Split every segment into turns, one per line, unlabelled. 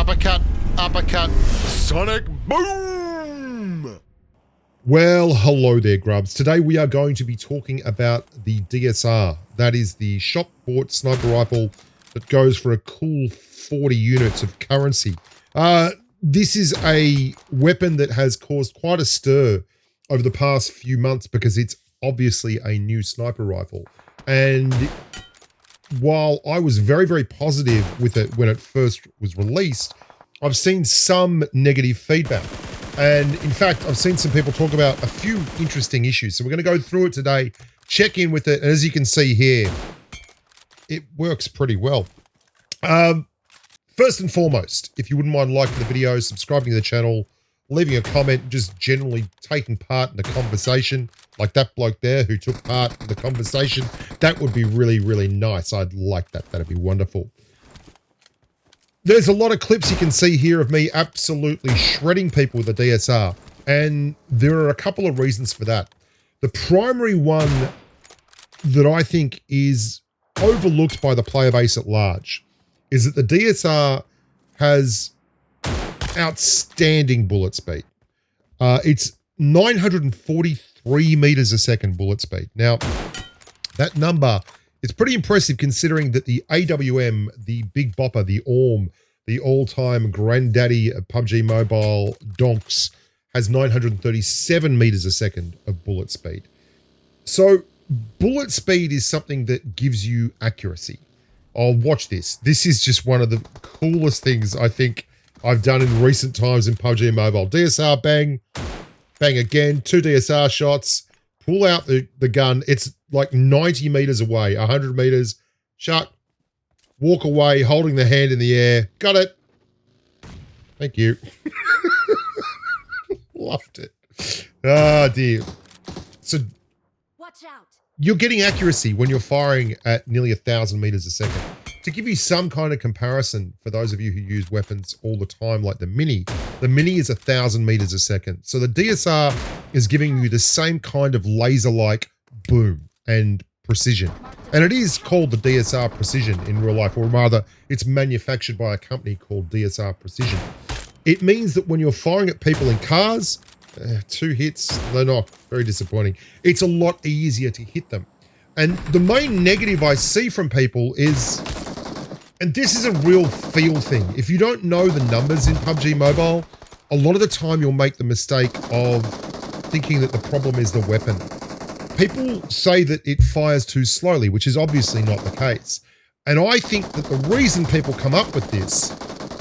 uppercut, uppercut, sonic boom!
Well, hello there, grubs. Today we are going to be talking about the DSR. That is the shop-bought sniper rifle that goes for a cool 40 units of currency. This is a weapon that has caused quite a stir over the past few months because it's obviously a new sniper rifle. And while I was very, very positive with it when it first was released, I've seen some negative feedback. And in fact, I've seen some people talk about a few interesting issues. So we're going to go through it today, check in with it. And as you can see here, it works pretty well. First and foremost, if you wouldn't mind liking the video, subscribing to the channel, leaving a comment, just generally taking part in the conversation, like that bloke there who took part in the conversation, that would be really, really nice. I'd like that. That'd be wonderful. There's a lot of clips you can see here of me absolutely shredding people with the DSR, and there are a couple of reasons for that. The primary one that I think is overlooked by the player base at large is that the DSR has outstanding bullet speed. It's 943 meters a second bullet speed. Now, that number is pretty impressive considering that the AWM, the Big Bopper, the ORM, the all-time granddaddy of PUBG Mobile donks, has 937 meters a second of bullet speed. So bullet speed is something that gives you accuracy. Oh, watch this. This is just one of the coolest things I think I've done in recent times in PUBG Mobile. DSR, bang, bang again, 2 DSR shots, pull out the gun. It's like 90 meters away, 100 meters, shot, walk away, holding the hand in the air. Got it. Thank you. Loved it. Oh, dear. So
watch out.
You're getting accuracy when you're firing at nearly 1,000 meters a second. To give you some kind of comparison, for those of you who use weapons all the time, like the Mini is 1,000 meters a second. So the DSR is giving you the same kind of laser-like boom and precision. And it is called the DSR Precision in real life, or rather, it's manufactured by a company called DSR Precision. It means that when you're firing at people in cars, 2 hits, they're not very disappointing. It's a lot easier to hit them. And the main negative I see from people is, and this is a real feel thing, if you don't know the numbers in PUBG Mobile, a lot of the time you'll make the mistake of thinking that the problem is the weapon. People say that it fires too slowly, which is obviously not the case. And I think that the reason people come up with this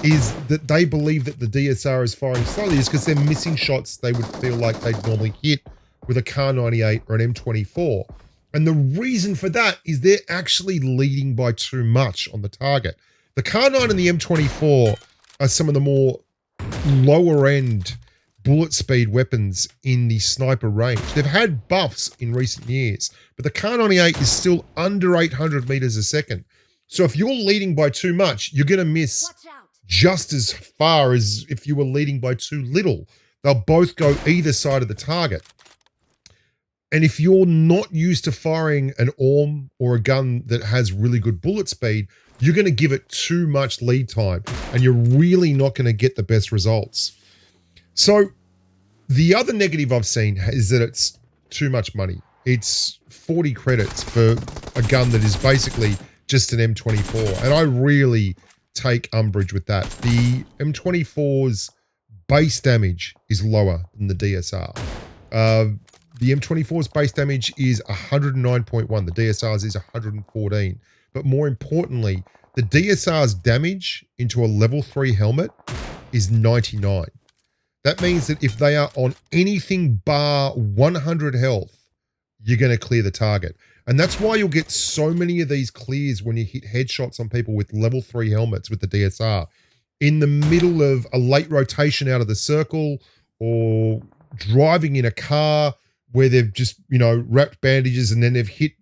is that they believe that the DSR is firing slowly is because they're missing shots they would feel like they'd normally hit with a Kar 98 or an M24. And the reason for that is they're actually leading by too much on the target. The Kar 9 and the M24 are some of the more lower end bullet speed weapons in the sniper range. They've had buffs in recent years, but the Kar 98 is still under 800 meters a second. So if you're leading by too much, you're going to miss just as far as if you were leading by too little. They'll both go either side of the target. And if you're not used to firing an ORM or a gun that has really good bullet speed, you're going to give it too much lead time and you're really not going to get the best results. So the other negative I've seen is that it's too much money. It's 40 credits for a gun that is basically just an M24. And I really take umbrage with that. The M24's base damage is lower than the DSR. The M24's base damage is 109.1. The DSR's is 114. But more importantly, the DSR's damage into a level 3 helmet is 99. That means that if they are on anything bar 100 health, you're going to clear the target. And that's why you'll get so many of these clears when you hit headshots on people with level 3 helmets with the DSR. In the middle of a late rotation out of the circle, or driving in a car where they've just, wrapped bandages and then they've hit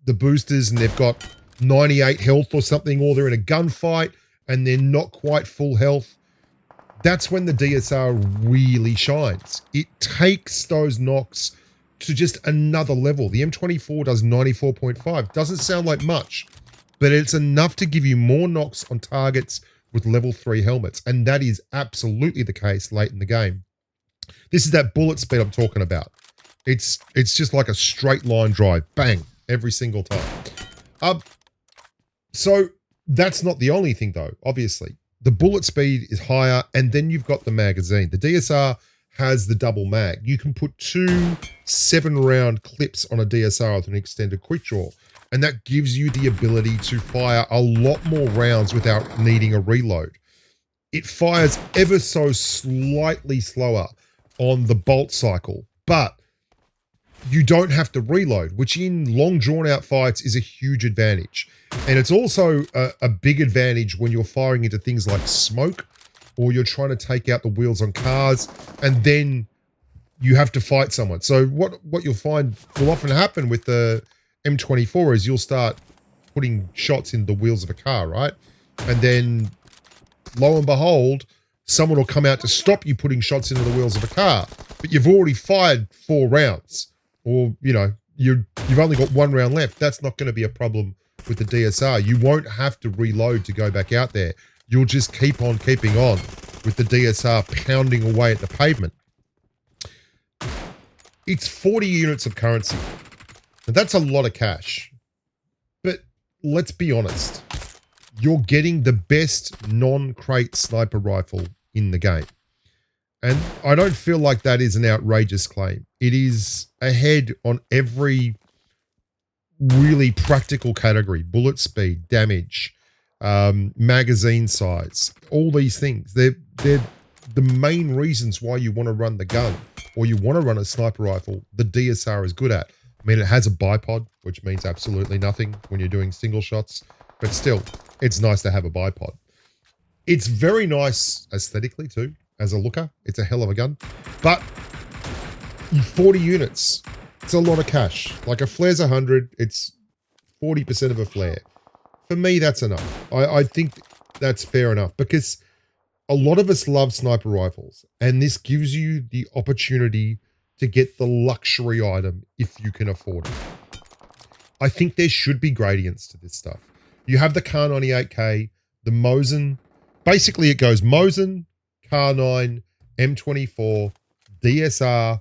the boosters and they've got 98 health or something, or they're in a gunfight and they're not quite full health. That's when the DSR really shines. It takes those knocks to just another level. The M24 does 94.5. Doesn't sound like much, but it's enough to give you more knocks on targets with level 3 helmets. And that is absolutely the case late in the game. This is that bullet speed I'm talking about. It's just like a straight line drive. Bang. Every single time. So that's not the only thing though, obviously. The bullet speed is higher, and then you've got the magazine. The DSR has the double mag. You can put 2 7-round clips on a DSR with an extended quick draw, and that gives you the ability to fire a lot more rounds without needing a reload. It fires ever so slightly slower on the bolt cycle, but you don't have to reload, which in long drawn out fights is a huge advantage. And it's also a big advantage when you're firing into things like smoke, or you're trying to take out the wheels on cars, and then you have to fight someone. So what you'll find will often happen with the M24 is you'll start putting shots in the wheels of a car, right? And then lo and behold, someone will come out to stop you putting shots into the wheels of a car, but you've already fired 4 rounds, or, you know, you've only got 1 round left. That's not going to be a problem with the DSR. You won't have to reload to go back out there. You'll just keep on keeping on with the DSR pounding away at the pavement. It's 40 units of currency. And that's a lot of cash. But let's be honest. You're getting the best non-crate sniper rifle in the game. And I don't feel like that is an outrageous claim. It is ahead on every really practical category: bullet speed, damage, magazine size, all these things. They're the main reasons why you want to run the gun, or you want to run a sniper rifle. The DSR is good at. I mean, it has a bipod, which means absolutely nothing when you're doing single shots, but still, it's nice to have a bipod. It's very nice aesthetically too, as a looker. It's a hell of a gun, but 40 units, it's a lot of cash. Like a flare's 100, it's 40% of a flare. For me, that's enough. I think that's fair enough, because a lot of us love sniper rifles, and this gives you the opportunity to get the luxury item if you can afford it. I think there should be gradients to this stuff. You have the Kar 98K, the Mosin. Basically, it goes Mosin, Kar 9, M24, DSR,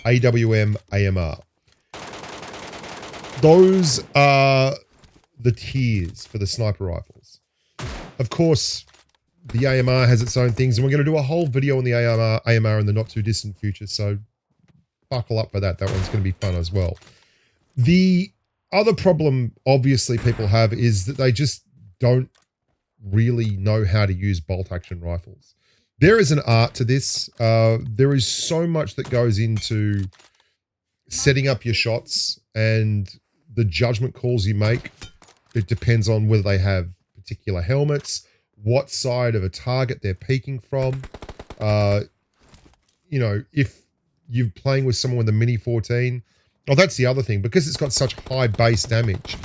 AWM, AMR. Those are the tiers for the sniper rifles. Of course, the AMR has its own things, and we're going to do a whole video on the AMR in the not too distant future, so buckle up for that. That one's going to be fun as well. The other problem, obviously, people have is that they just don't really know how to use bolt action rifles. There is an art to this. There is so much that goes into setting up your shots and the judgment calls you make. It depends on whether they have particular helmets, what side of a target they're peeking from. You know, if you're playing with someone with a Mini 14, oh, that's the other thing. Because it's got such high base damage,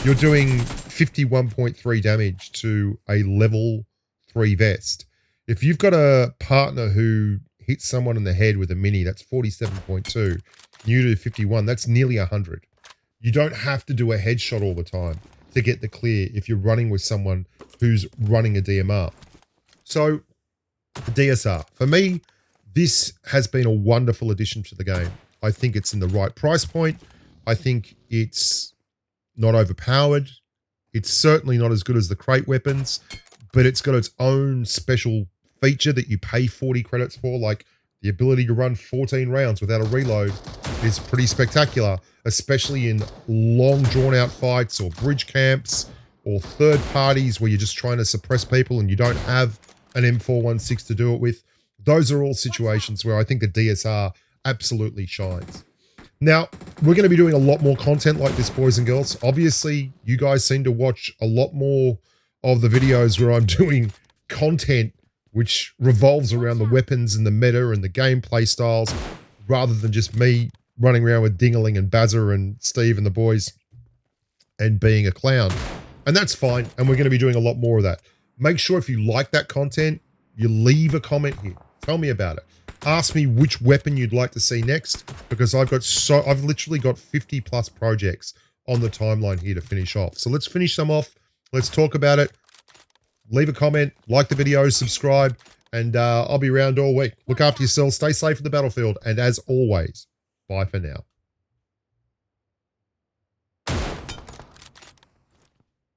you're doing 51.3 damage to a level 3 vest. If you've got a partner who hits someone in the head with a Mini, that's 47.2. You do 51, that's nearly 100. You don't have to do a headshot all the time to get the clear if you're running with someone who's running a DMR. So, the DSR. For me, this has been a wonderful addition to the game. I think it's in the right price point. I think it's not overpowered. It's certainly not as good as the crate weapons, but it's got its own special feature that you pay 40 credits for, like the ability to run 14 rounds without a reload is pretty spectacular, especially in long drawn-out fights or bridge camps or third parties where you're just trying to suppress people and you don't have an M416 to do it with. Those are all situations where I think the DSR absolutely shines. Now, we're going to be doing a lot more content like this, boys and girls. Obviously, you guys seem to watch a lot more of the videos where I'm doing content which revolves around the weapons and the meta and the gameplay styles, rather than just me running around with Dingaling and Bazza and Steve and the boys and being a clown. And that's fine, and we're going to be doing a lot more of that. Make sure if you like that content, you leave a comment here. Tell me about it. Ask me which weapon you'd like to see next, because I've literally got 50 plus projects on the timeline here to finish off. So let's finish them off. Let's talk about it. leave a comment, like the video, subscribe, and I'll be around all week. Look after yourselves. Stay safe in the battlefield. And as always, bye for now.